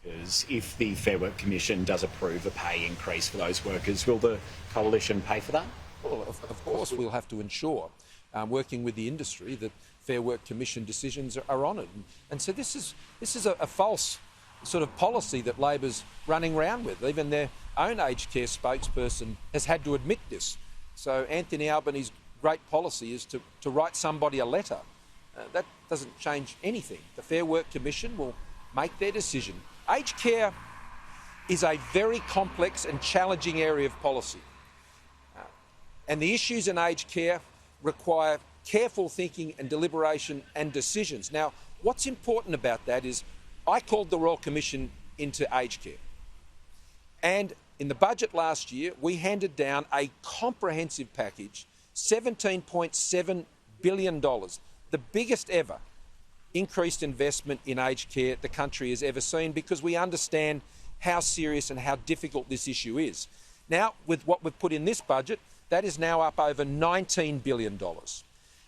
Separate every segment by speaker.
Speaker 1: Because if the Fair Work Commission does approve a pay increase for those workers, will the coalition pay for that?
Speaker 2: Well, of course, we'll have to ensure, working with the industry, that Fair Work Commission decisions are honoured. And so this is a false sort of policy that Labor's running around with. Even their own aged care spokesperson has had to admit this. So Anthony Albanese's great policy is to write somebody a letter. That doesn't change anything. The Fair Work Commission will make their decision. Aged care is a very complex and challenging area of policy. And the issues in aged care require careful thinking and deliberation and decisions. Now, what's important about that is I called the Royal Commission into aged care. And in the budget last year, we handed down a comprehensive package, $17.7 billion, the biggest ever increased investment in aged care the country has ever seen, because we understand how serious and how difficult this issue is. Now, with what we've put in this budget, that is now up over $19 billion.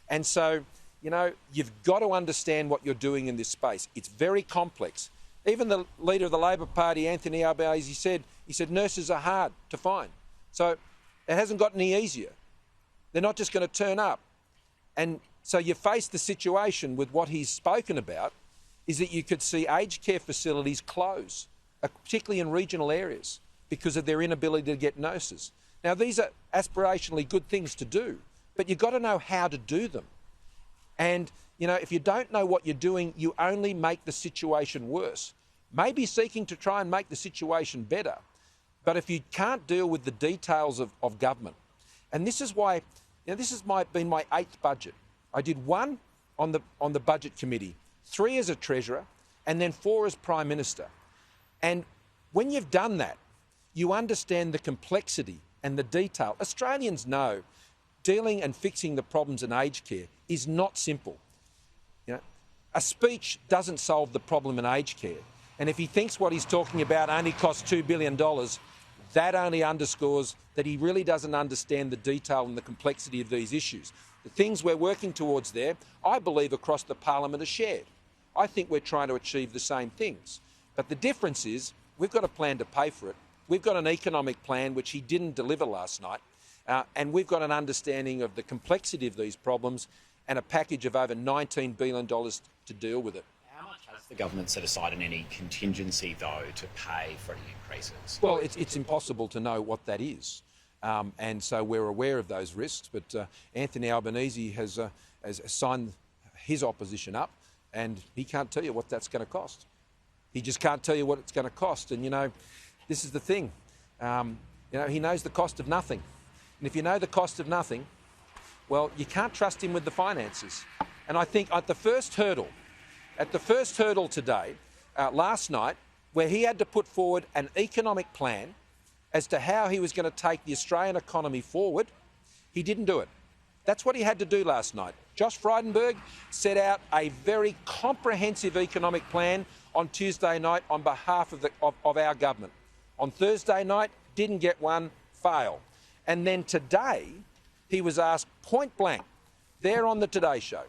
Speaker 2: And so, you know, you've got to understand what you're doing in this space. It's very complex. Even the leader of the Labor Party, Anthony Albanese, he said nurses are hard to find. So it hasn't got any easier. They're not just going to turn up. And so you face the situation with what he's spoken about, is that you could see aged care facilities close, particularly in regional areas, because of their inability to get nurses. Now, these are aspirationally good things to do, but you've got to know how to do them. And, you know, if you don't know what you're doing, you only make the situation worse. Maybe seeking to try and make the situation better, but if you can't deal with the details of government, and this is why, you know, this has been my 8th budget. I did 1 on the Budget Committee, 3 as a Treasurer, and then 4 as Prime Minister. And when you've done that, you understand the complexity and the detail. Australians know dealing and fixing the problems in aged care is not simple. You know, a speech doesn't solve the problem in aged care. And if he thinks what he's talking about only costs $2 billion, that only underscores that he really doesn't understand the detail and the complexity of these issues. The things we're working towards there, I believe across the parliament, are shared. I think we're trying to achieve the same things. But the difference is we've got a plan to pay for it. We've got an economic plan which he didn't deliver last night. And we've got an understanding of the complexity of these problems and a package of over $19 billion to deal with it.
Speaker 1: How much has the government set aside in any contingency, though, to pay for any increases?
Speaker 2: Well, it's impossible to know what that is. And so we're aware of those risks, but Anthony Albanese has signed his opposition up, and he can't tell you what that's going to cost. He just can't tell you what it's going to cost. And, you know, this is the thing. You know, he knows the cost of nothing. And if you know the cost of nothing, well, you can't trust him with the finances. And I think at the first hurdle today, last night, where he had to put forward an economic plan as to how he was going to take the Australian economy forward, he didn't do it. That's what he had to do last night. Josh Frydenberg set out a very comprehensive economic plan on Tuesday night on behalf of our government. On Thursday night, didn't get one, failed. And then today, he was asked point blank, there on the Today Show,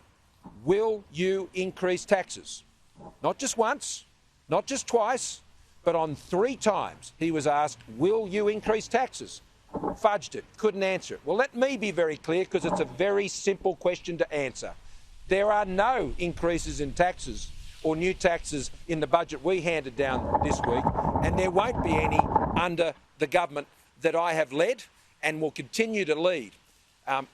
Speaker 2: will you increase taxes? Not just once, not just twice, but on 3 times he was asked, will you increase taxes? Fudged it, couldn't answer it. Well, let me be very clear, because it's a very simple question to answer. There are no increases in taxes or new taxes in the budget we handed down this week, and there won't be any under the government that I have led and will continue to lead.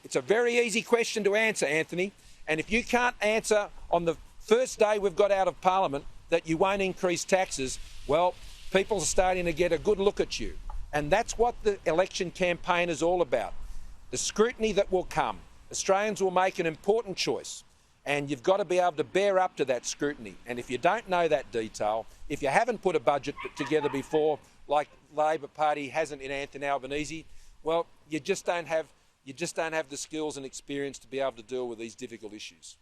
Speaker 2: It's a very easy question to answer, Anthony, and if you can't answer on the first day we've got out of Parliament that you won't increase taxes, well, people are starting to get a good look at you. And that's what the election campaign is all about. The scrutiny that will come. Australians will make an important choice, and you've got to be able to bear up to that scrutiny. And if you don't know that detail, if you haven't put a budget together before, like the Labor Party hasn't in Anthony Albanese, well, you just don't have the skills and experience to be able to deal with these difficult issues.